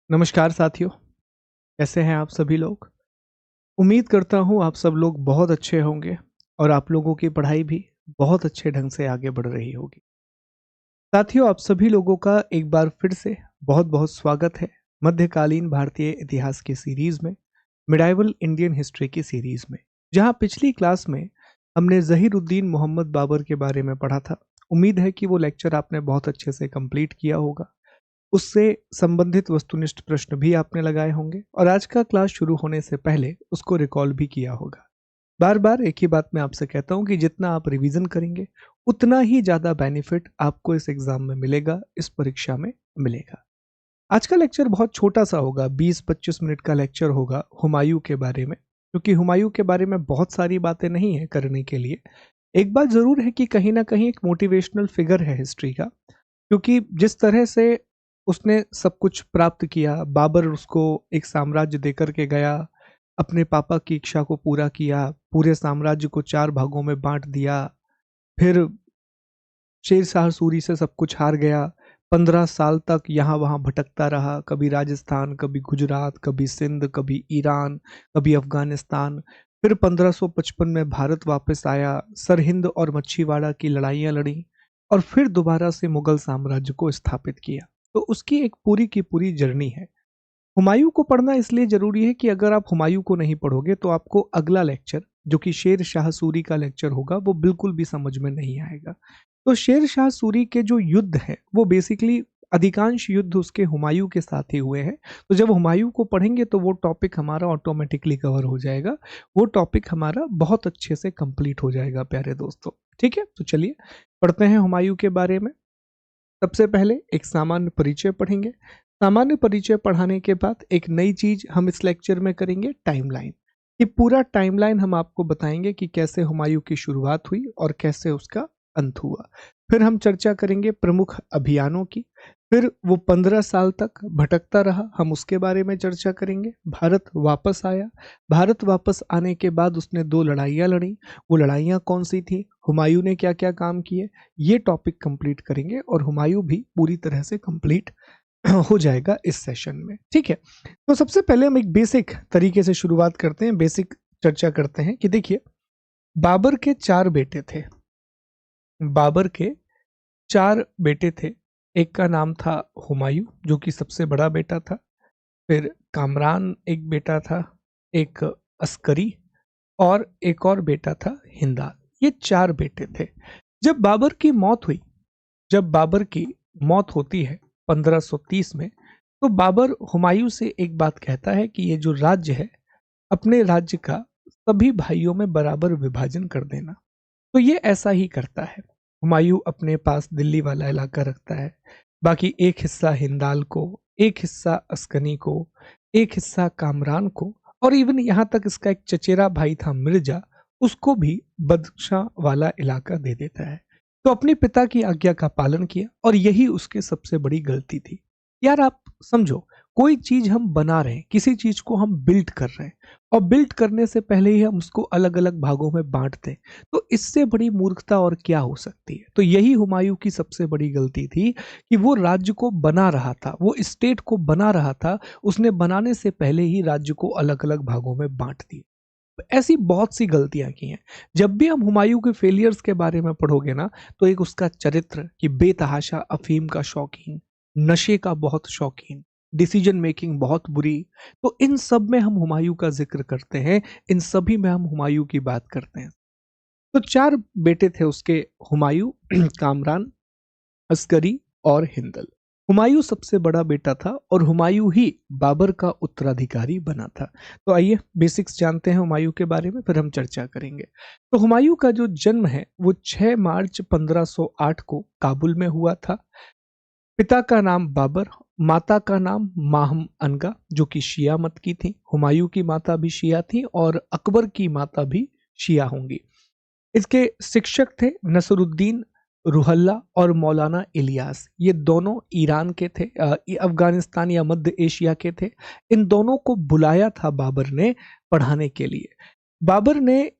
नमस्कार साथियों, कैसे हैं आप सभी लोग? उम्मीद करता हूँ आप सब लोग बहुत अच्छे होंगे और आप लोगों की पढ़ाई भी बहुत अच्छे ढंग से आगे बढ़ रही होगी। साथियों, आप सभी लोगों का एक बार फिर से बहुत-बहुत स्वागत है मध्यकालीन भारतीय इतिहास की सीरीज़ में, मिडाइवल इंडियन हिस्ट्री की सीरीज़ में, जहाँ पिछली क्लास में हमने ज़हीरुद्दीन मोहम्मद बाबर के बारे में पढ़ा था। उम्मीद है कि वो लेक्चर आपने बहुत अच्छे से कंप्लीट किया होगा। उससे संबंधित वस्तुनिष्ठ प्रश्न भी आपने लगाए होंगे और आज का क्लास शुरू होने से पहले उसको रिकॉल भी किया होगा। बार बार एक ही बात मैं आपसे कहता हूँ कि जितना आप रिवीजन करेंगे उतना ही ज़्यादा बेनिफिट आपको इस एग्जाम में मिलेगा, इस परीक्षा में मिलेगा। आज का लेक्चर बहुत छोटा सा होगा, 20-25 मिनट का लेक्चर होगा हुमायूं के बारे में, क्योंकि हुमायूं के बारे में बहुत सारी बातें नहीं है करने के लिए। एक बात जरूर है कि कहीं ना कहीं एक मोटिवेशनल फिगर है हिस्ट्री का, क्योंकि जिस तरह से उसने सब कुछ प्राप्त किया, बाबर उसको एक साम्राज्य देकर के गया, अपने पापा की इच्छा को पूरा किया, पूरे साम्राज्य को 4 भागों में बांट दिया, फिर शेर शाह सूरी से सब कुछ हार गया, 15 साल तक यहाँ वहाँ भटकता रहा, कभी राजस्थान, कभी गुजरात, कभी सिंध, कभी ईरान, कभी अफगानिस्तान, फिर 1555 में भारत वापस आया, सरहिंद और मच्छीवाड़ा की लड़ाइयाँ लड़ी और फिर दोबारा से मुगल साम्राज्य को स्थापित किया। तो उसकी एक पूरी की पूरी जर्नी है। हुमायूं को पढ़ना इसलिए जरूरी है कि अगर आप हुमायूं को नहीं पढ़ोगे तो आपको अगला लेक्चर, जो कि शेर शाह सूरी का लेक्चर होगा, वो बिल्कुल भी समझ में नहीं आएगा। तो शेर शाह सूरी के जो युद्ध है वो बेसिकली अधिकांश युद्ध उसके हुमायूं के साथ ही हुए हैं। तो जब हुमायूं को पढ़ेंगे तो वो टॉपिक हमारा ऑटोमेटिकली कवर हो जाएगा, वो टॉपिक हमारा बहुत अच्छे से कंप्लीट हो जाएगा प्यारे दोस्तों। ठीक है, तो चलिए पढ़ते हैं हुमायूं के बारे में। सबसे पहले एक सामान्य परिचय पढ़ेंगे। सामान्य परिचय पढ़ाने के बाद एक नई चीज हम इस लेक्चर में करेंगे, टाइमलाइन। ये पूरा टाइमलाइन हम आपको बताएंगे कि कैसे हुमायूं की शुरुआत हुई और कैसे उसका अंत हुआ। फिर हम चर्चा करेंगे प्रमुख अभियानों की। फिर वो 15 साल तक भटकता रहा, हम उसके बारे में चर्चा करेंगे। भारत वापस आया, भारत वापस आने के बाद उसने 2 लड़ाइयाँ लड़ी। वो लड़ाइयाँ कौन सी थी, हुमायूं ने क्या क्या काम किए, ये टॉपिक कंप्लीट करेंगे और हुमायूं भी पूरी तरह से कंप्लीट हो जाएगा इस सेशन में। ठीक है, तो सबसे पहले हम एक बेसिक तरीके से शुरुआत करते हैं, बेसिक चर्चा करते हैं कि देखिए, बाबर के 4 बेटे थे। बाबर के 4 बेटे थे। एक का नाम था हुमायूं, जो कि सबसे बड़ा बेटा था। फिर कामरान एक बेटा था, एक अस्करी और एक और बेटा था हिंदाल। ये 4 बेटे थे। जब बाबर की मौत हुई, जब बाबर की मौत होती है 1530 में, तो बाबर हुमायूं से एक बात कहता है कि ये जो राज्य है, अपने राज्य का सभी भाइयों में बराबर विभाजन कर देना। तो ये ऐसा ही करता है। हुमायूं अपने पास दिल्ली वाला इलाका रखता है, बाकी एक हिस्सा हिंदाल को, एक हिस्सा अस्कनी को, एक हिस्सा कामरान को, और इवन यहाँ तक इसका एक चचेरा भाई था मिर्जा, उसको भी बदशां वाला इलाका दे देता है। तो अपने पिता की आज्ञा का पालन किया और यही उसकी सबसे बड़ी गलती थी। यार आप समझो, कोई चीज हम बना रहे हैं, किसी चीज को हम बिल्ड कर रहे हैं और बिल्ड करने से पहले ही हम उसको अलग अलग भागों में बांट दें, तो इससे बड़ी मूर्खता और क्या हो सकती है। तो यही हुमायूं की सबसे बड़ी गलती थी कि वो राज्य को बना रहा था, वो स्टेट को बना रहा था, उसने बनाने से पहले ही राज्य को अलग अलग भागों में बांट दिया। ऐसी बहुत सी गलतियां की हैं। जब भी हम हुमायूं के फेलियर्स के बारे में पढ़ोगे ना, तो एक उसका चरित्र कि बेतहाशा अफीम का शौकीन, नशे का बहुत शौकीन, डिसीजन मेकिंग बहुत बुरी, तो इन सब में हम हुमायूं का जिक्र करते हैं, इन सभी में हम हुमायूं की बात करते हैं। तो 4 बेटे थे उसके, हुमायूं, कामरान, अस्करी और हिंदल। हुमायूं सबसे बड़ा बेटा था और हुमायूं ही बाबर का उत्तराधिकारी बना था। तो आइए बेसिक्स जानते हैं हुमायूं के बारे में, फिर हम चर्चा करेंगे। तो हुमायूं का जो जन्म है वो 6 मार्च 1508 को काबुल में हुआ था। पिता का नाम बाबर, माता का नाम माहम अनगा, जो कि शिया मत की थी। हुमायूं की माता भी शिया थी और अकबर की माता भी शिया होंगी। इसके शिक्षक थे नसरुद्दीन रुहल्ला और मौलाना इलियास। ये दोनों ईरान के थे, अफगानिस्तान या मध्य एशिया के थे। इन दोनों को बुलाया था बाबर ने पढ़ाने के लिए। बाबर ने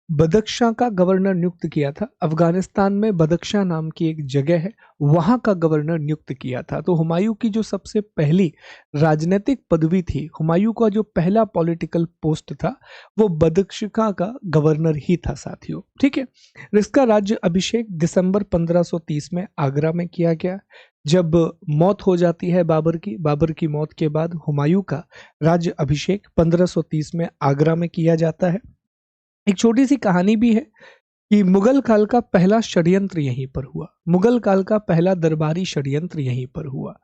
बदख्शां का गवर्नर नियुक्त किया था। अफगानिस्तान में बदख्शां नाम की एक जगह है, वहां का गवर्नर नियुक्त किया था। तो हुमायूं की जो सबसे पहली राजनीतिक पदवी थी, हुमायूं का जो पहला पॉलिटिकल पोस्ट था, वो बदख्शां का गवर्नर ही था साथियों। ठीक है। इसका राज्य अभिषेक दिसंबर 1530 में आगरा में किया गया। जब मौत हो जाती है बाबर की मौत के बाद हुमायूं का राज्य अभिषेक 1530 में आगरा में किया जाता है। एक छोटी सी कहानी भी है कि मुगल काल का पहला षड्यंत्र यहीं पर हुआ। मुगल काल का पहला दरबारी षड्यंत्र यहीं पर हुआ।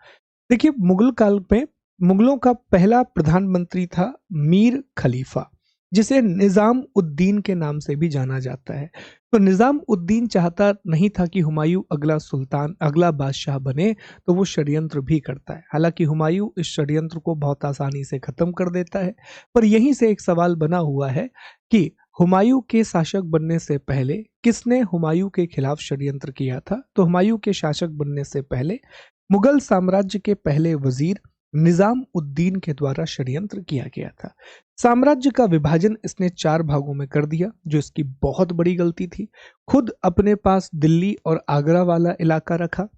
देखिए, मुगल काल में मुगलों का पहला प्रधानमंत्री था मीर खलीफा, जिसे निजाम उद्दीन के नाम से भी जाना जाता है। तो निजाम उद्दीन चाहता नहीं था कि हुमायूं अगला सुल्तान, अगला बादशाह बने, तो वो षड्यंत्र भी करता है। हालांकि हुमायूं इस षड्यंत्र को बहुत आसानी से खत्म कर देता है। पर यहीं से एक सवाल बना हुआ है कि हुमायूं के शासक बनने से पहले किसने हुमायूं के खिलाफ षड्यंत्र किया था? तो हुमायूं के शासक बनने से पहले मुगल साम्राज्य के पहले वजीर निजाम उद्दीन के द्वारा षड्यंत्र किया गया था। साम्राज्य का विभाजन इसने 4 भागों में कर दिया, जो इसकी बहुत बड़ी गलती थी। खुद अपने पास दिल्ली और आगरा वाला इलाका रखा।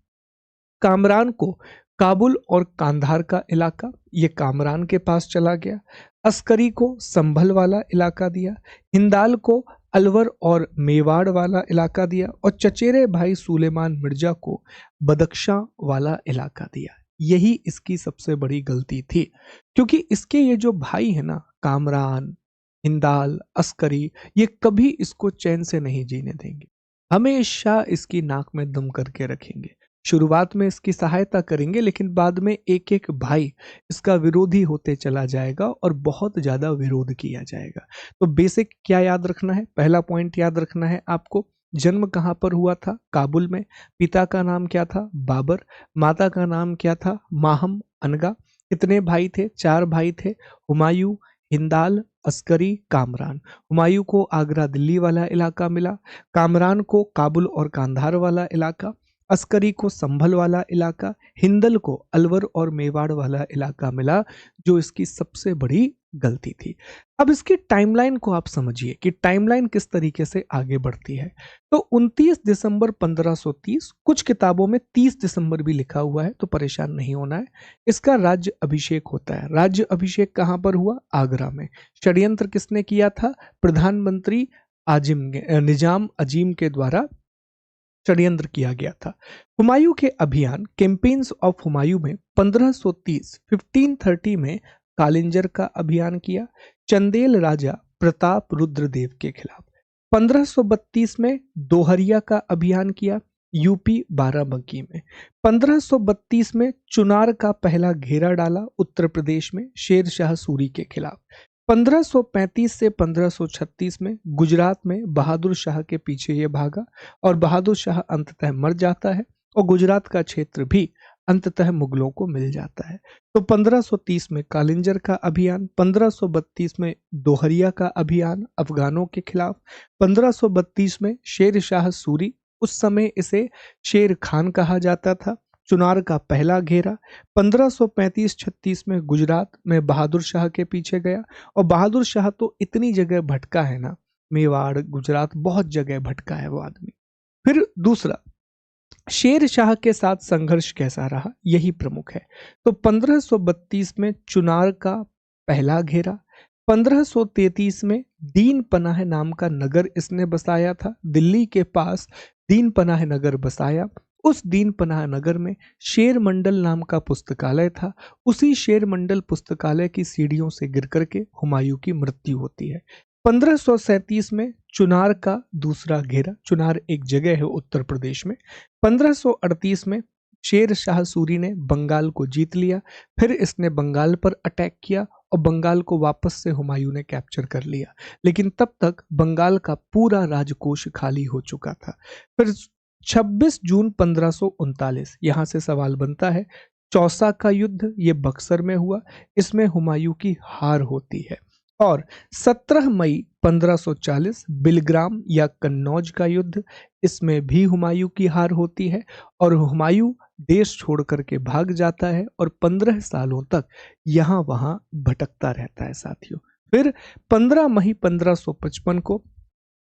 कामरान को काबुल और कांधार का इलाका, ये कामरान के पास चला गया। अस्करी को संभल वाला इलाका दिया। हिंदाल को अलवर और मेवाड़ वाला इलाका दिया। और चचेरे भाई सुलेमान मिर्जा को बदख्शां वाला इलाका दिया। यही इसकी सबसे बड़ी गलती थी, क्योंकि इसके ये जो भाई है ना, कामरान, हिंदाल, अस्करी, ये कभी इसको चैन से नहीं जीने देंगे। हमेशा इसकी नाक में दम करके रखेंगे। शुरुआत में इसकी सहायता करेंगे, लेकिन बाद में एक एक भाई इसका विरोधी होते चला जाएगा और बहुत ज्यादा विरोध किया जाएगा। तो बेसिक क्या याद रखना है? पहला पॉइंट याद रखना है आपको, जन्म कहाँ पर हुआ था? काबुल में। पिता का नाम क्या था? बाबर। माता का नाम क्या था? माहम अनगा। कितने भाई थे? 4 भाई थे, हुमायूं, हिंदाल, अस्करी, कामरान। हुमायूं को आगरा दिल्ली वाला इलाका मिला, कामरान को काबुल और कांधार वाला इलाका, अस्करी को संभल वाला इलाका, हिंदल को अलवर और मेवाड़ वाला इलाका मिला, जो इसकी सबसे बड़ी गलती थी। अब इसकी टाइमलाइन को आप समझिए कि टाइमलाइन किस तरीके से आगे बढ़ती है। तो 29 दिसंबर 1530, कुछ किताबों में 30 दिसंबर भी लिखा हुआ है, तो परेशान नहीं होना है। इसका राज्य अभिषेक होता है। राज्य अभिषेक कहां पर हुआ? आगरा में। षड्यंत्र किसने किया था? प्रधानमंत्री निजाम अजीम के द्वारा षड्यंत्र किया गया था। हुमायूं के अभियान कैंपेन्स ऑफ हुमायूं में 1530 में कालिंजर का अभियान किया, चंदेल राजा प्रताप रुद्रदेव के खिलाफ। 1532 में दोहरिया का अभियान किया, यूपी बाराबंकी में। 1532 में चुनार का पहला घेरा डाला, उत्तर प्रदेश में, शेर शाह सूरी के खिलाफ। 1535 से 1536 में गुजरात में बहादुर शाह के पीछे ये भागा और बहादुर शाह अंततः मर जाता है और गुजरात का क्षेत्र भी अंततः मुगलों को मिल जाता है। तो 1530 में कालिंजर का अभियान, 1532 में दोहरिया का अभियान अफगानों के खिलाफ, 1532 में शेर शाह सूरी, उस समय इसे शेर खान कहा जाता था, चुनार का पहला घेरा। 1535-36 में गुजरात में बहादुर शाह के पीछे गया और बहादुर शाह तो इतनी जगह भटका है ना, मेवाड़, गुजरात, बहुत जगह भटका है वो आदमी। फिर दूसरा, शेर शाह के साथ संघर्ष कैसा रहा, यही प्रमुख है। तो 1532 में चुनार का पहला घेरा, 1533 में दीन पनाह नाम का नगर इसने बसाया था, दिल्ली के पास दीन पनाह नगर बसाया। उस दीन पनाह नगर में शेर मंडल नाम का पुस्तकालय था। उसी शेर मंडल पुस्तकालय की सीढ़ियों से गिर करके हुमायूं की मृत्यु होती है। 1537 में चुनार का दूसरा घेरा, चुनार एक जगह है उत्तर प्रदेश में। 1538 में शेर शाह सूरी ने बंगाल को जीत लिया, फिर इसने बंगाल पर अटैक किया और बंगाल को वापस से हुमायूं ने कैप्चर कर लिया, लेकिन तब तक बंगाल का पूरा राजकोष खाली हो चुका था। फिर 26 जून 1539, यहां से सवाल बनता है, चौसा का युद्ध, ये बक्सर में हुआ, इसमें हुमायूं की हार होती है। और 17 मई 1540 बिलग्राम या कन्नौज का युद्ध, इसमें भी हुमायूं की हार होती है और हुमायूं देश छोड़ करके भाग जाता है और 15 सालों तक यहां वहां भटकता रहता है साथियों। फिर 15 मई 1555 को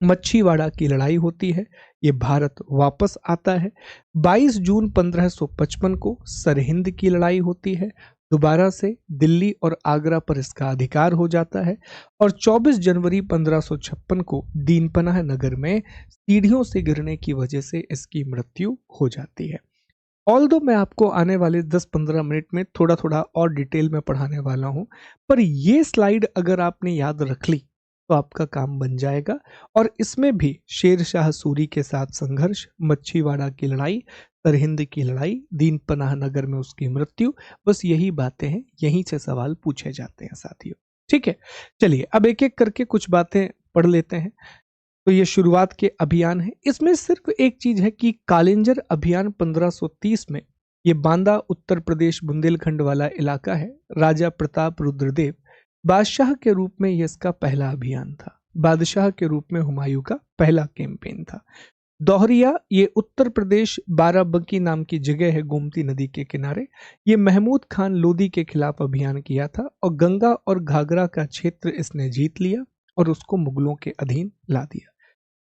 मच्छीवाड़ा की लड़ाई होती है, ये भारत वापस आता है। 22 जून 1555 को सरहिंद की लड़ाई होती है, दोबारा से दिल्ली और आगरा पर इसका अधिकार हो जाता है। और 24 जनवरी 1556 को दीनपनाह नगर में सीढ़ियों से गिरने की वजह से इसकी मृत्यु हो जाती है। ऑल्दो मैं आपको आने वाले 10-15 मिनट में थोड़ा थोड़ा और डिटेल में पढ़ाने वाला हूं, पर ये स्लाइड अगर आपने याद रख ली तो आपका काम बन जाएगा। और इसमें भी शेर शाह सूरी के साथ संघर्ष, मच्छीवाड़ा की लड़ाई, सरहिंद की लड़ाई, दीन पनाह नगर में उसकी मृत्यु, बस यही बातें हैं, यहीं से सवाल पूछे जाते हैं साथियों। ठीक है, चलिए अब एक एक करके कुछ बातें पढ़ लेते हैं। तो ये शुरुआत के अभियान है। इसमें सिर्फ एक चीज है कि कालिंजर अभियान 1530 में, ये बांदा उत्तर प्रदेश बुंदेलखंड वाला इलाका है, राजा प्रताप रुद्रदेव बादशाह के रूप में ये इसका पहला अभियान था। बादशाह के रूप में हुमायूं का पहला कैंपेन था। दोहरिया ये उत्तर प्रदेश बाराबंकी नाम की जगह है, गोमती नदी के किनारे। ये महमूद खान लोदी के खिलाफ अभियान किया था और गंगा और घाघरा का क्षेत्र इसने जीत लिया और उसको मुगलों के अधीन ला दिया।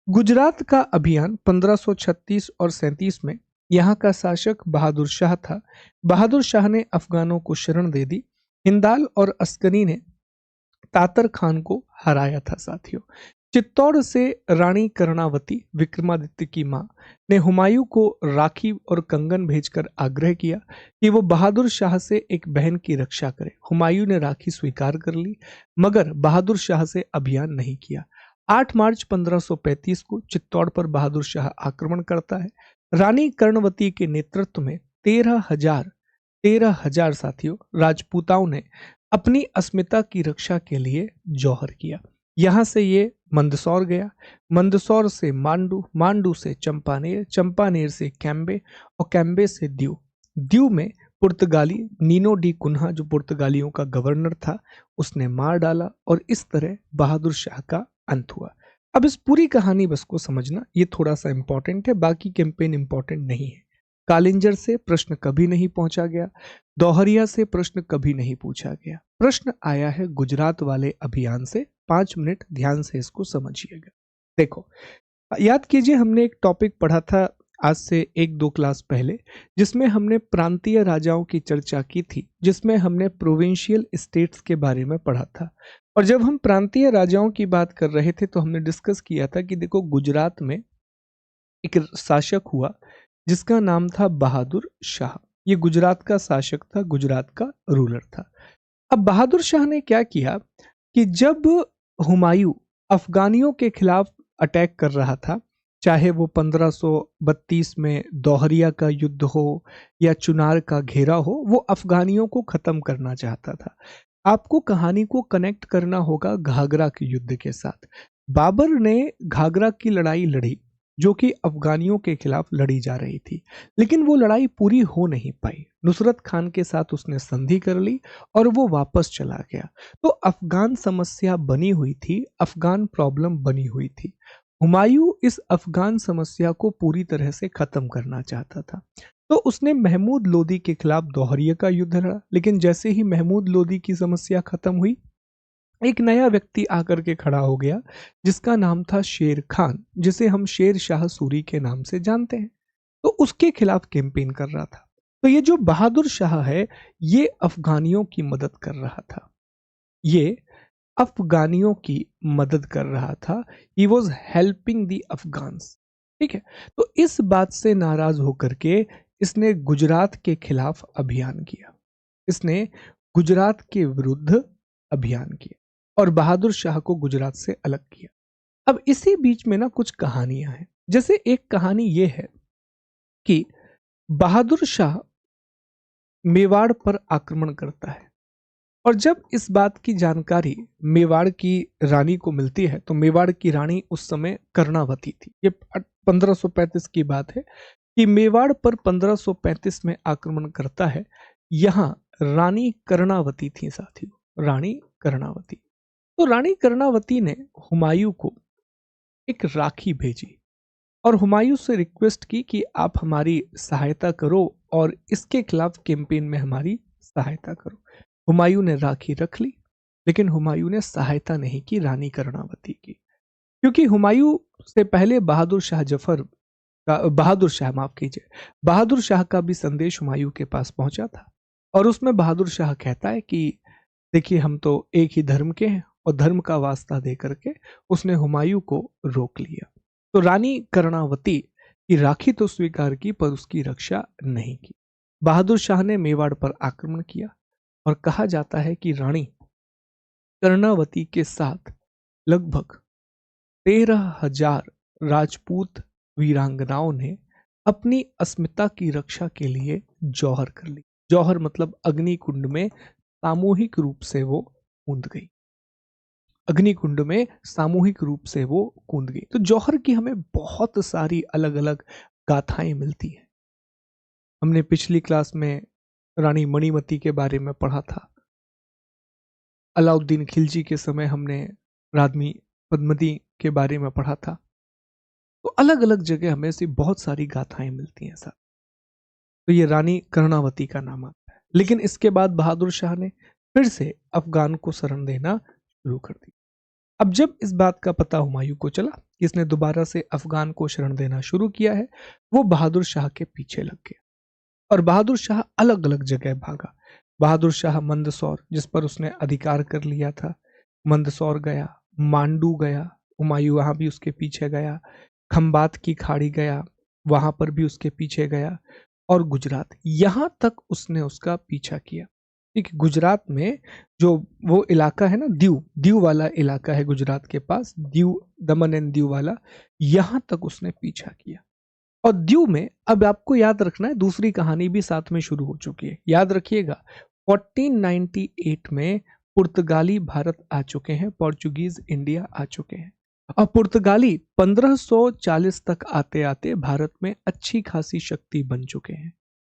गुजरात का अभियान 1536 और 37 में, यहाँ का शासक बहादुर शाह था। बहादुर शाह ने अफगानों को शरण दे दी। हिंदाल और अस्करी ने तातर खान को हराया था साथियों। चित्तौड़ से रानी कर्णावती, विक्रमादित्य की मां, ने हुमायूं को राखी और कंगन भेजकर आग्रह किया कि वो बहादुर शाह से एक बहन की रक्षा करे। हुमायूं ने राखी स्वीकार कर ली, मगर बहादुर शाह से अभियान नहीं किया। 8 मार्च 1535 को चित्तौड़ पर बहादुर शाह आक्रमण करता है। रानी कर्णवती के नेतृत्व में 13,000 साथियों राजपूताओं ने अपनी अस्मिता की रक्षा के लिए जौहर किया। यहां से ये मंदसौर गया, मंदसौर से मांडू, मांडू से चंपानेर, चंपानेर से कैम्बे और कैम्बे से दीव। दीव में पुर्तगाली नीनो डी कुन्हा, जो पुर्तगालियों का गवर्नर था, उसने मार डाला और इस तरह बहादुर शाह का अंत हुआ। अब इस पूरी कहानी बस को समझना, ये थोड़ा सा इंपॉर्टेंट है, बाकी कैंपेन इंपॉर्टेंट नहीं है। कालिंजर से प्रश्न कभी नहीं पूछा गया, दोहरिया से प्रश्न कभी नहीं पूछा गया। प्रश्न आया है गुजरात वाले अभियान से। 5 मिनट ध्यान से इसको समझिएगा। देखो, याद कीजिए हमने एक टॉपिक पढ़ा था आज से 1-2 क्लास पहले, जिसमें हमने प्रांतीय राजाओं की चर्चा की थी, जिसमें हमने प्रोविंशियल स्टेट्स के बारे में पढ़ा था। और जब हम प्रांतीय राजाओं की बात कर रहे थे तो हमने डिस्कस किया था कि देखो, गुजरात में एक शासक हुआ जिसका नाम था बहादुर शाह। ये गुजरात का शासक था, गुजरात का रूलर था। अब बहादुर शाह ने क्या किया कि जब हुमायूं अफगानियों के खिलाफ अटैक कर रहा था, चाहे वो 1532 में दोहरिया का युद्ध हो या चुनार का घेरा हो, वो अफगानियों को खत्म करना चाहता था। आपको कहानी को कनेक्ट करना होगा घाघरा के युद्ध के साथ। बाबर ने घाघरा की लड़ाई लड़ी, जो कि अफगानियों के खिलाफ लड़ी जा रही थी, लेकिन वो लड़ाई पूरी हो नहीं पाई। नुसरत खान के साथ उसने संधि कर ली और वो वापस चला गया। तो अफगान समस्या बनी हुई थी, अफगान प्रॉब्लम बनी हुई थी। हुमायूं इस अफगान समस्या को पूरी तरह से खत्म करना चाहता था, तो उसने महमूद लोदी के खिलाफ दोहरिया का युद्ध लड़ा। लेकिन जैसे ही महमूद लोदी की समस्या खत्म हुई, एक नया व्यक्ति आकर के खड़ा हो गया जिसका नाम था शेर खान, जिसे हम शेर शाह सूरी के नाम से जानते हैं। तो उसके खिलाफ कैंपेन कर रहा था। तो ये जो बहादुर शाह है, ये अफगानियों की मदद कर रहा था, ये अफगानियों की मदद कर रहा था। He was helping the Afghans. ठीक है, तो इस बात से नाराज होकर के इसने गुजरात के खिलाफ अभियान किया, इसने गुजरात के विरुद्ध अभियान किया और बहादुर शाह को गुजरात से अलग किया। अब इसी बीच में ना कुछ कहानियां हैं। जैसे एक कहानी यह है कि बहादुर शाह मेवाड़ पर आक्रमण करता है, और जब इस बात की जानकारी मेवाड़ की रानी को मिलती है, तो मेवाड़ की रानी उस समय कर्णावती थी। ये 1535 की बात है कि मेवाड़ पर 1535 में आक्रमण करता है। यहाँ रानी कर्णावती थी साथियों, रानी कर्णावती। तो रानी कर्णावती ने हुमायूं को एक राखी भेजी और हुमायूं से रिक्वेस्ट की कि आप हमारी सहायता करो और इसके खिलाफ कैंपेन में हमारी सहायता करो। हुमायूं ने राखी रख ली, लेकिन हुमायूं ने सहायता नहीं की रानी कर्णावती की। क्योंकि हुमायूं से पहले बहादुर शाह माफ कीजिए, बहादुर शाह का भी संदेश हुमायूं के पास पहुंचा था। और उसमें बहादुर शाह कहता है कि देखिए हम तो एक ही धर्म के हैं, और धर्म का वास्ता दे करके उसने हुमायूं को रोक लिया। तो रानी कर्णावती की राखी तो स्वीकार की, पर उसकी रक्षा नहीं की। बहादुर शाह ने मेवाड़ पर आक्रमण किया, और कहा जाता है कि रानी कर्णावती के साथ लगभग 13,000 राजपूत वीरांगनाओं ने अपनी अस्मिता की रक्षा के लिए जौहर कर ली। जौहर मतलब अग्निकुंड में सामूहिक रूप से वो कूद गई। अग्निकुंड में सामूहिक रूप से वो कूद गई। तो जौहर की हमें बहुत सारी अलग अलग गाथाएं मिलती हैं। हमने पिछली क्लास में रानी मणिमती के बारे में पढ़ा था। अलाउद्दीन खिलजी के समय हमने रानी पद्मती के बारे में पढ़ा था। तो अलग अलग जगह हमें ऐसी बहुत सारी गाथाएं मिलती हैं सर। तो ये रानी कर्णावती का नाम आता है। लेकिन इसके बाद बहादुर शाह ने फिर से अफगान को शरण देना शुरू कर दी। अब जब इस बात का पता हुमायूं को चला कि इसने दोबारा से अफगान को शरण देना शुरू किया है, वो बहादुर शाह के पीछे लग गया और बहादुर शाह अलग अलग जगह भागा। बहादुर शाह मंदसौर, जिस पर उसने अधिकार कर लिया था, मंदसौर गया, मांडू गया, हुमायूं वहां भी उसके पीछे गया, खंबात की खाड़ी गया, वहां पर भी उसके पीछे गया, और गुजरात, यहां तक उसने उसका पीछा किया। ठीक, गुजरात में जो वो इलाका है ना, दीव दीव वाला इलाका है गुजरात के पास, दीव, दमन एंड दीव वाला, यहां तक उसने पीछा किया। और दीव में अब आपको याद रखना है, दूसरी कहानी भी साथ में शुरू हो चुकी है, याद रखिएगा। 1498 में पुर्तगाली भारत आ चुके हैं, पोर्चुगीज इंडिया आ चुके हैं, और पुर्तगाली 1540 तक आते आते भारत में अच्छी खासी शक्ति बन चुके हैं।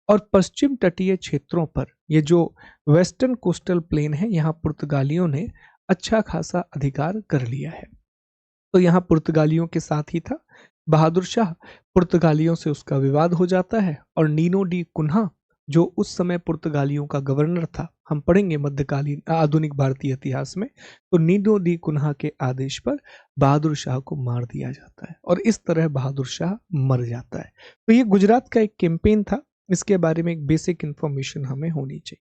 और पश्चिम तटीय क्षेत्रों पर, ये जो वेस्टर्न कोस्टल प्लेन है, यहाँ पुर्तगालियों ने अच्छा खासा अधिकार कर लिया है। तो यहाँ पुर्तगालियों के साथ ही था बहादुर शाह। पुर्तगालियों से उसका विवाद हो जाता है, और नीनो डी कुन्हा, जो उस समय पुर्तगालियों का गवर्नर था, हम पढ़ेंगे मध्यकालीन आधुनिक भारतीय इतिहास में, तो नीनो डी कुन्हा के आदेश पर बहादुर शाह को मार दिया जाता है, और इस तरह बहादुर शाह मर जाता है। तो ये गुजरात का एक कैंपेन था, इसके बारे में एक बेसिक इंफॉर्मेशन हमें होनी चाहिए।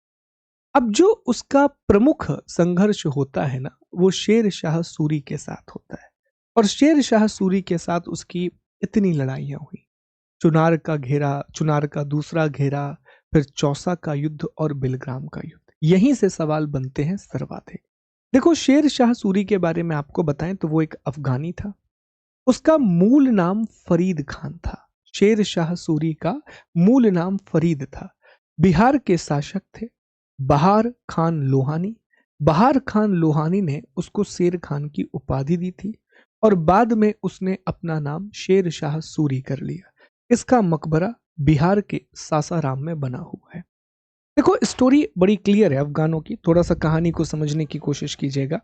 अब जो उसका प्रमुख संघर्ष होता है ना, वो शेर शाह सूरी के साथ होता है। और शेर शाह सूरी के साथ उसकी इतनी लड़ाइयां हुई, चुनार का घेरा, चुनार का दूसरा घेरा, फिर चौसा का युद्ध और बिलग्राम का युद्ध। यहीं से सवाल बनते हैं सर्वाधिक। देखो, शेर शाह सूरी के बारे में आपको बताएं तो वो एक अफगानी था। उसका मूल नाम फरीद खान था। शेर शाह सूरी का मूल नाम फरीद था। बिहार के शासक थे बहार खान लोहानी। बहार खान लोहानी ने उसको शेर खान की उपाधि दी थी, और बाद में उसने अपना नाम शेर शाह सूरी कर लिया। इसका मकबरा बिहार के सासाराम में बना हुआ है। देखो, स्टोरी बड़ी क्लियर है अफगानों की, थोड़ा सा कहानी को समझने की कोशिश कीजिएगा।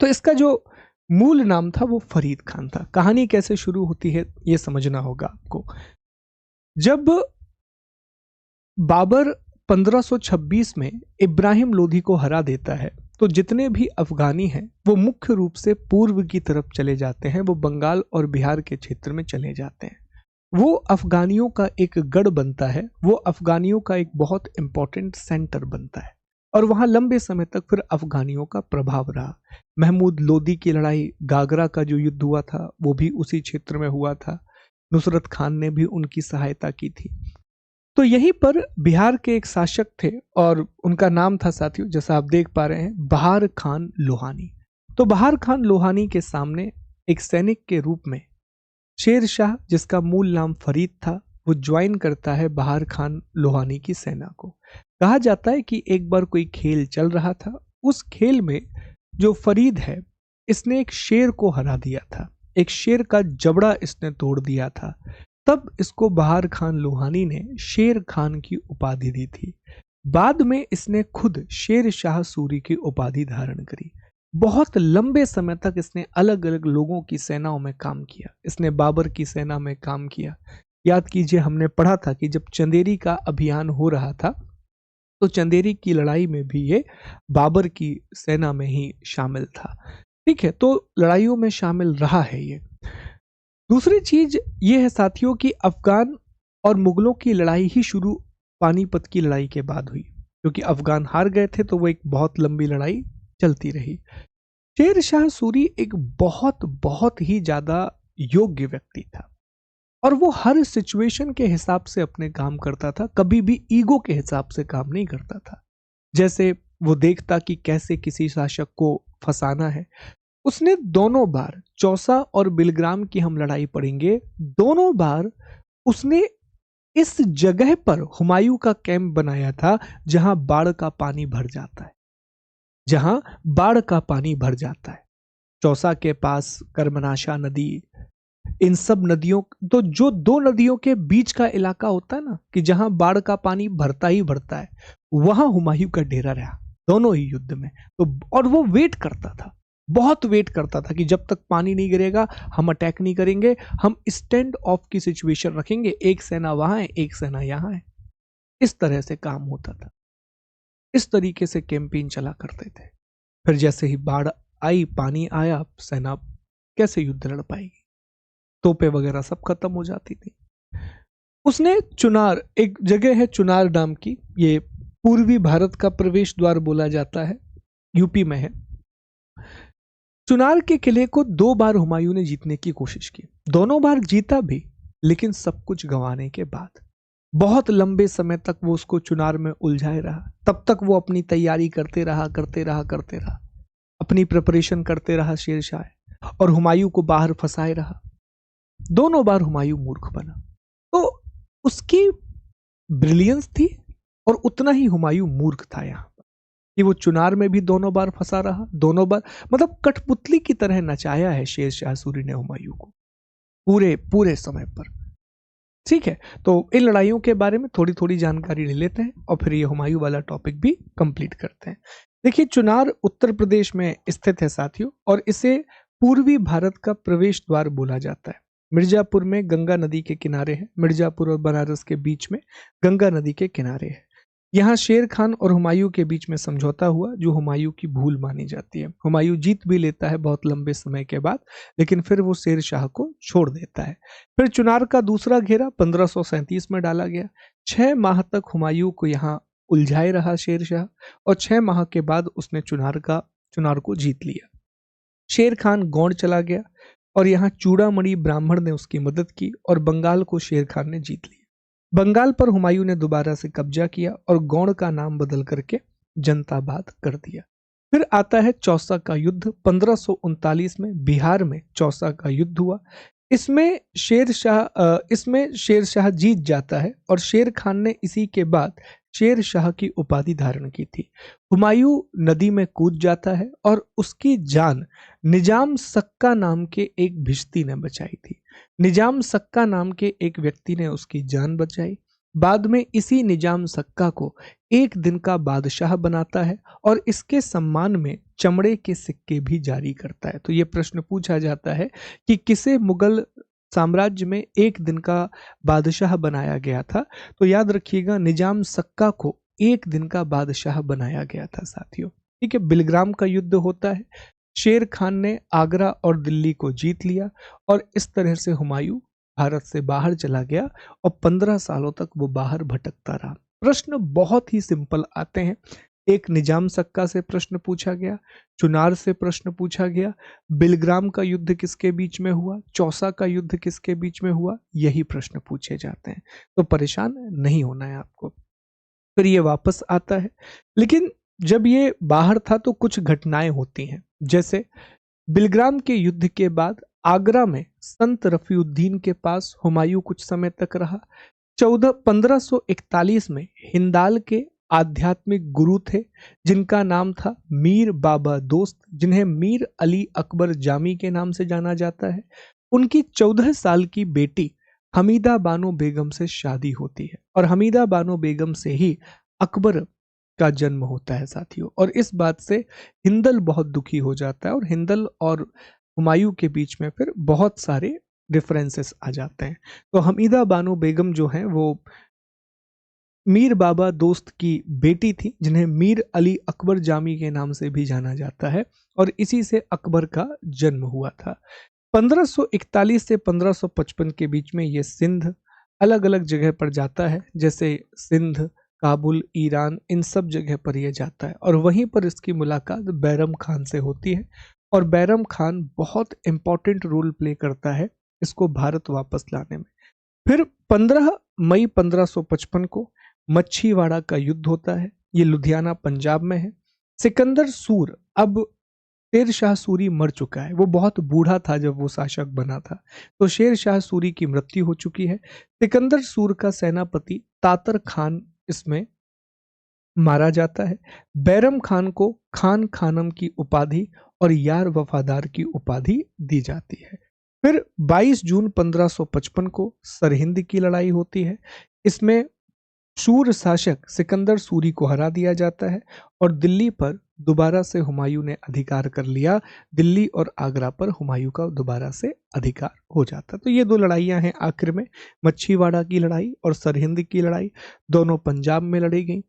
तो इसका जो मूल नाम था वो फरीद खान था। कहानी कैसे शुरू होती है ये समझना होगा आपको। जब बाबर 1526 में इब्राहिम लोधी को हरा देता है, तो जितने भी अफगानी हैं वो मुख्य रूप से पूर्व की तरफ चले जाते हैं, वो बंगाल और बिहार के क्षेत्र में चले जाते हैं। वो अफगानियों का एक गढ़ बनता है, वो अफगानियों का एक बहुत इंपॉर्टेंट सेंटर बनता है, और वहां लंबे समय तक फिर अफगानियों का प्रभाव रहा। महमूद लोदी की लड़ाई, गागरा का जो युद्ध हुआ था वो भी उसी क्षेत्र में हुआ था। नुसरत खान ने भी उनकी सहायता की थी। तो यहीं पर बिहार के एक शासक थे, और उनका नाम था साथियों, जैसा आप देख पा रहे हैं, बहार खान लोहानी। तो बहार खान लोहानी के सामने एक सैनिक के रूप में शेर शाह, जिसका मूल नाम फरीद था, वो ज्वाइन करता है बहार खान लोहानी की सेना को। कहा जाता है कि एक बार कोई खेल चल रहा था, उस खेल में जो फरीद है, इसने एक शेर को हरा दिया था, एक शेर का जबड़ा इसने तोड़ दिया था। तब इसको बहार खान लोहानी ने शेर खान की उपाधि दी थी। बाद में इसने खुद शेर शाह सूरी की उपाधि धारण करी। बहुत लंबे समय तक इसने अलग अलग लोगों की सेनाओं में काम किया। इसने बाबर की सेना में काम किया। याद कीजिए, हमने पढ़ा था कि जब चंदेरी का अभियान हो रहा था, तो चंदेरी की लड़ाई में भी ये बाबर की सेना में ही शामिल था। ठीक है, तो लड़ाइयों में शामिल रहा है ये। दूसरी चीज ये है साथियों कि अफगान और मुगलों की लड़ाई ही शुरू पानीपत की लड़ाई के बाद हुई, क्योंकि अफगान हार गए थे तो वो एक बहुत लंबी लड़ाई चलती रही। शेर शाह सूरी एक बहुत बहुत ही ज्यादा योग्य व्यक्ति था, और वो हर सिचुएशन के हिसाब से अपने काम करता था, कभी भी ईगो के हिसाब से काम नहीं करता था। जैसे वो देखता कि कैसे किसी शासक को फंसाना है, उसने दोनों बार चौसा और बिलग्राम की हम लड़ाई पढ़ेंगे, दोनों बार उसने इस जगह पर हुमायूं का कैंप बनाया था जहां बाढ़ का पानी भर जाता है, जहां बाढ़ का पानी भर जाता है। चौसा के पास कर्मनाशा नदी, इन सब नदियों, तो जो दो नदियों के बीच का इलाका होता है ना, कि जहां बाढ़ का पानी भरता ही भरता है, वहां हुमायूं का डेरा रहा दोनों ही युद्ध में। तो और वो वेट करता था, बहुत वेट करता था कि जब तक पानी नहीं गिरेगा हम अटैक नहीं करेंगे, हम स्टैंड ऑफ की सिचुएशन रखेंगे, एक सेना वहां है एक सेना यहां है। इस तरह से काम होता था, इस तरीके से कैंपेन चला करते थे। फिर जैसे ही बाढ़ आई, पानी आया, सेना कैसे युद्ध लड़ पाएगी, तोपे वगैरह सब खत्म हो जाती थी। उसने चुनार, एक जगह है चुनार नाम की, ये पूर्वी भारत का प्रवेश द्वार बोला जाता है, यूपी में है। चुनार के किले को 2 बार हुमायूं ने जीतने की कोशिश की, दोनों बार जीता भी, लेकिन सब कुछ गंवाने के बाद बहुत लंबे समय तक वो उसको चुनार में उलझाए रहा। तब तक वो अपनी तैयारी करते रहा, अपनी प्रिपरेशन करते रहा शेर शाह, और हुमायूं को बाहर फंसाए रहा। दोनों बार हुमायूं मूर्ख बना। तो उसकी ब्रिलियंस थी, और उतना ही हुमायूं मूर्ख था यहां पर, कि वो चुनार में भी दोनों बार फंसा रहा, दोनों बार, मतलब कठपुतली की तरह नचाया है शेर शाह सूरी ने हुमायूं को पूरे पूरे समय पर। ठीक है, तो इन लड़ाइयों के बारे में थोड़ी थोड़ी जानकारी ले लेते हैं और फिर ये हुमायूं वाला टॉपिक भी कंप्लीट करते हैं। देखिए, चुनार उत्तर प्रदेश में स्थित है साथियों, और इसे पूर्वी भारत का प्रवेश द्वार बोला जाता है। मिर्जापुर में गंगा नदी के किनारे है, मिर्जापुर और बनारस के बीच में गंगा नदी के किनारे है। यहाँ शेर खान और हुमायूं के बीच में समझौता हुआ, जो हुमायूं की भूल मानी जाती है। हुमायूं जीत भी लेता है बहुत लंबे समय के बाद, लेकिन फिर वो शेर शाह को छोड़ देता है। फिर चुनार का दूसरा घेरा 1537 में डाला गया। 6 माह तक हुमायूं को यहाँ उलझाए रहा शेर शाह, और 6 माह के बाद उसने चुनार को जीत लिया। शेर खान गौड़ चला गया, और यहाँ चूड़ामणि ब्राह्मण ने उसकी मदद की, और बंगाल को शेर खान ने जीत लिया। बंगाल पर हुमायूं ने दोबारा से कब्जा किया और गौड़ का नाम बदल करके जनताबाद कर दिया। फिर आता है चौसा का युद्ध। 1539 में बिहार में चौसा का युद्ध हुआ। इसमें शेर शाह जीत जाता है, और शेर खान ने इसी के बाद शेर शाह की उपाधि धारण की थी। हुमायूं नदी में कूद जाता है, और उसकी जान निजाम सक्का नाम के एक भिश्ती ने बचाई थी। निजाम सक्का नाम के एक व्यक्ति ने उसकी जान बचाई। बाद में इसी निजाम सक्का को एक दिन का बादशाह बनाता है, और इसके सम्मान में चमड़े के सिक्के भी जारी करता है। तो ये प्रश्न पूछा जाता है कि किसे मुगल साम्राज्य में एक दिन का बादशाह बनाया गया था, तो याद रखिएगा निजाम सक्का को एक दिन का बादशाह बनाया गया था साथियों। ठीक है, बिलग्राम का युद्ध होता है। शेर खान ने आगरा और दिल्ली को जीत लिया, और इस तरह से हुमायूं भारत से बाहर चला गया, और 15 सालों तक वो बाहर भटकता रहा। प्रश्न बहुत ही सिंपल आते हैं। एक निजाम सक्का से प्रश्न पूछा गया, चुनार से प्रश्न पूछा गया, बिलग्राम का युद्ध किसके बीच में हुआ, चौसा का युद्ध किसके बीच में हुआ, यही प्रश्न पूछे जाते हैं। तो परेशान नहीं होना है आपको। फिर ये वापस आता है, लेकिन जब ये बाहर था तो कुछ घटनाएं होती हैं। जैसे बिलग्राम के युद्ध के बाद आगरा में संत रफीउद्दीन के पास हुमायूं कुछ समय तक रहा। 1541 में हिंदाल के आध्यात्मिक गुरु थे, जिनका नाम था मीर बाबा दोस्त, जिन्हें मीर अली अकबर जामी के नाम से जाना जाता है। उनकी 14 साल की बेटी हमीदा बानो बेगम से शादी होती है, और हमीदा बानो बेगम से ही अकबर का जन्म होता है साथियों। और इस बात से हिंदल बहुत दुखी हो जाता है, और हिंदल और हुमायूं के बीच में फिर बहुत सारे डिफरेंसेस आ जाते हैं। तो हमीदा बानो बेगम जो हैं वो मीर बाबा दोस्त की बेटी थी, जिन्हें मीर अली अकबर जामी के नाम से भी जाना जाता है, और इसी से अकबर का जन्म हुआ था। 1541 से 1555 के बीच में ये सिंध अलग अलग जगह पर जाता है, जैसे सिंध, काबुल, ईरान, इन सब जगह पर यह जाता है, और वहीं पर इसकी मुलाकात बैरम खान से होती है, और बैरम खान बहुत इंपॉर्टेंट रोल प्ले करता है इसको भारत वापस लाने में। फिर 15 मई 1555 को मच्छीवाड़ा का युद्ध होता है। ये लुधियाना पंजाब में है। सिकंदर सूर, अब शेर शाह सूरी मर चुका है, वो बहुत बूढ़ा था जब वो शासक बना था, तो शेर शाह सूरी की मृत्यु हो चुकी है। सिकंदर सूर का सेनापति तातर खान इसमें मारा जाता है। बैरम खान को खान खानम की उपाधि और यार वफादार की उपाधि दी जाती है। फिर 22 जून 1555 को सरहिंद की लड़ाई होती है। इसमें शूर शासक सिकंदर सूरी को हरा दिया जाता है, और दिल्ली पर दोबारा से हुमायूं ने अधिकार कर लिया। दिल्ली और आगरा पर हुमायूं का दोबारा से अधिकार हो जाता। तो ये दो लड़ाइयां हैं आखिर में, मच्छीवाड़ा की लड़ाई और सरहिंद की लड़ाई। दोनों पंजाब में लड़ी गई,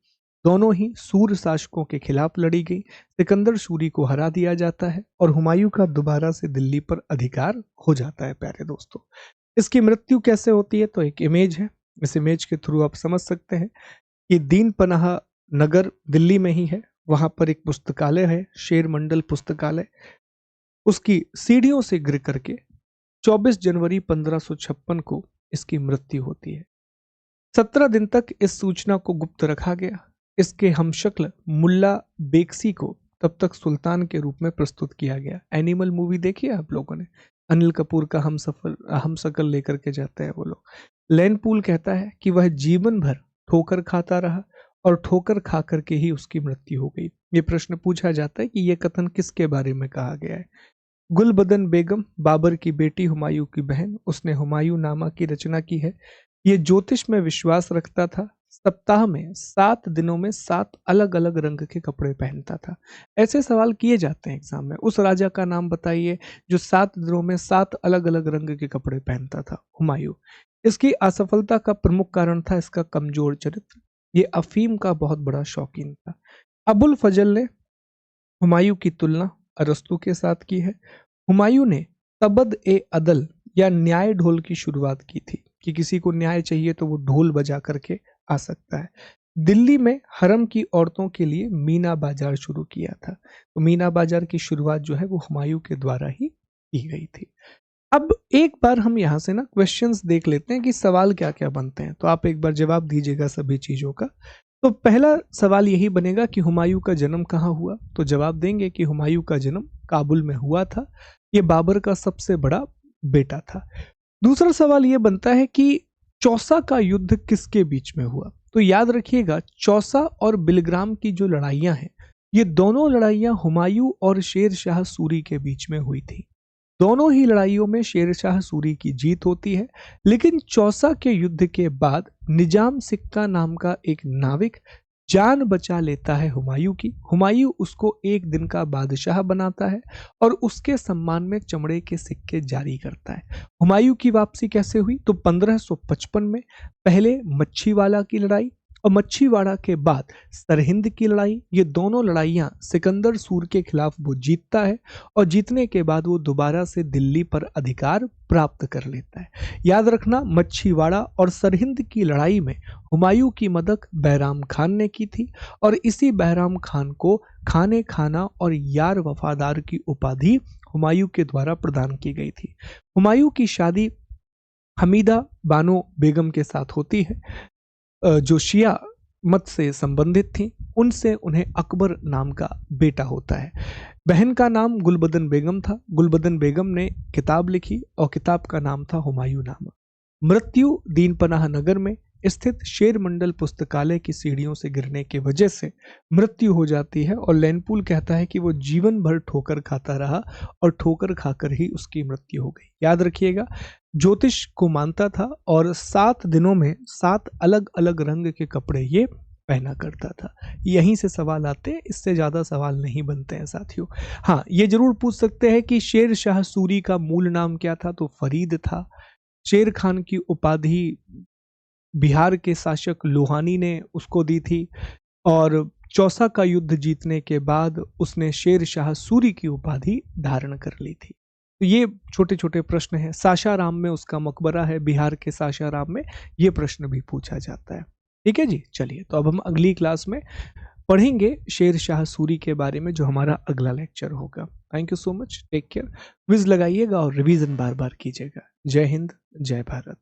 दोनों ही सूर शासकों के खिलाफ लड़ी गई। सिकंदर सूरी को हरा दिया जाता है और हुमायूं का दोबारा से दिल्ली पर अधिकार हो जाता है। प्यारे दोस्तों, इसकी मृत्यु कैसे होती है, तो एक इमेज है, इस इमेज के थ्रू आप समझ सकते हैं कि दीन पनाह नगर दिल्ली में ही है। वहां पर एक पुस्तकालय है, शेर मंडल पुस्तकालय। उसकी सीढ़ियों से गिर करके 24 जनवरी 1556 को इसकी मृत्यु होती है। 17 दिन तक इस सूचना को गुप्त रखा गया। इसके हमशक्ल मुल्ला बेगसी को तब तक सुल्तान के रूप में प्रस्तुत किया गया। एनिमल मूवी देखी है आप लोगों ने? अनिल कपूर का हम शकल लेकर के जाते हैं वो लोग। लैनपूल कहता है कि वह जीवन भर ठोकर खाता रहा और ठोकर खा करके ही उसकी मृत्यु हो गई। ये प्रश्न पूछा जाता है कि यह कथन किसके बारे में कहा गया है। गुलबदन बेगम, बाबर की बेटी, हुमायूं की बहन, उसने हुमायूं नामा की रचना की है। ये ज्योतिष में विश्वास रखता था। सप्ताह में 7 दिनों में 7 अलग अलग रंग के कपड़े पहनता था। ऐसे सवाल किए जाते हैं एग्जाम में। उस राजा का नाम बताइए जो 7 दिनों में 7 अलग अलग रंग के कपड़े पहनता था। हुमायूं। इसकी असफलता का प्रमुख कारण था इसका कमजोर चरित्र। ये अफीम का बहुत बड़ा शौकीन था। अबुल फजल ने हुमायूं की तुलना अरस्तु के साथ की है। हुमायूं ने तबद ए अदल या न्याय ढोल की शुरुआत की थी कि किसी को न्याय चाहिए तो वो ढोल बजा करके आ सकता है। दिल्ली में हरम की औरतों के लिए मीना बाजार शुरू किया था। तो मीना बाजार की शुरुआत जो है वो हुमायूं के द्वारा ही की गई थी। अब एक बार हम यहाँ से ना क्वेश्चंस देख लेते हैं कि सवाल क्या क्या बनते हैं, तो आप एक बार जवाब दीजिएगा सभी चीजों का। तो पहला सवाल यही बनेगा कि हुमायूं का जन्म कहाँ हुआ, तो जवाब देंगे कि हुमायूं का जन्म काबुल में हुआ था। ये बाबर का सबसे बड़ा बेटा था। दूसरा सवाल ये बनता है कि चौसा का युद्ध किसके बीच में हुआ, तो याद रखिएगा चौसा और बिलग्राम की जो लड़ाइयां हैं, ये दोनों लड़ाइयां हुमायूं और शेर शाह सूरी के बीच में हुई थी। दोनों ही लड़ाइयों में शेर शाह सूरी की जीत होती है, लेकिन चौसा के युद्ध के बाद निजाम सिक्का नाम का एक नाविक जान बचा लेता है हुमायूं की। हुमायूं उसको एक दिन का बादशाह बनाता है और उसके सम्मान में चमड़े के सिक्के जारी करता है। हुमायूं की वापसी कैसे हुई, तो 1555 में पहले मच्छीवाड़ा की लड़ाई और मच्छीवाड़ा के बाद सरहिंद की लड़ाई, ये दोनों लड़ाइयां सिकंदर सूर के खिलाफ वो जीतता है, और जीतने के बाद वो दोबारा से दिल्ली पर अधिकार प्राप्त कर लेता है। याद रखना, मच्छीवाड़ा और सरहिंद की लड़ाई में हुमायूं की मदद बैराम खान ने की थी, और इसी बैराम खान को खाने खाना और यार वफादार की उपाधि हुमायूं के द्वारा प्रदान की गई थी। हुमायूं की शादी हमीदा बानो बेगम के साथ होती है, जो शिया मत से संबंधित थी। उनसे उन्हें अकबर नाम का बेटा होता है। बहन का नाम गुलबदन बेगम था। गुलबदन बेगम ने किताब लिखी और किताब का नाम था हुमायूं नामा। मृत्यु दीन पनाह नगर में स्थित शेर मंडल पुस्तकालय की सीढ़ियों से गिरने की वजह से मृत्यु हो जाती है, और लैनपूल कहता है कि वो जीवन भर ठोकर खाता रहा और ठोकर खाकर ही उसकी मृत्यु हो गई। याद रखिएगा, ज्योतिष को मानता था और 7 दिनों में 7 अलग अलग रंग के कपड़े ये पहना करता था। यहीं से सवाल आते हैं, इससे ज्यादा सवाल नहीं बनते हैं साथियों। हाँ, ये जरूर पूछ सकते हैं कि शेर शाह सूरी का मूल नाम क्या था, तो फरीद था। शेर खान की उपाधि बिहार के शासक लोहानी ने उसको दी थी, और चौसा का युद्ध जीतने के बाद उसने शेर शाह सूरी की उपाधि धारण कर ली थी। तो ये छोटे छोटे प्रश्न हैं। सासाराम में उसका मकबरा है, बिहार के सासाराम में, ये प्रश्न भी पूछा जाता है। ठीक है जी, चलिए तो अब हम अगली क्लास में पढ़ेंगे शेर शाह सूरी के बारे में, जो हमारा अगला लेक्चर होगा। Thank you so much, take care. Quiz लगाइएगा और रिवीजन बार बार कीजिएगा। जय हिंद, जय भारत।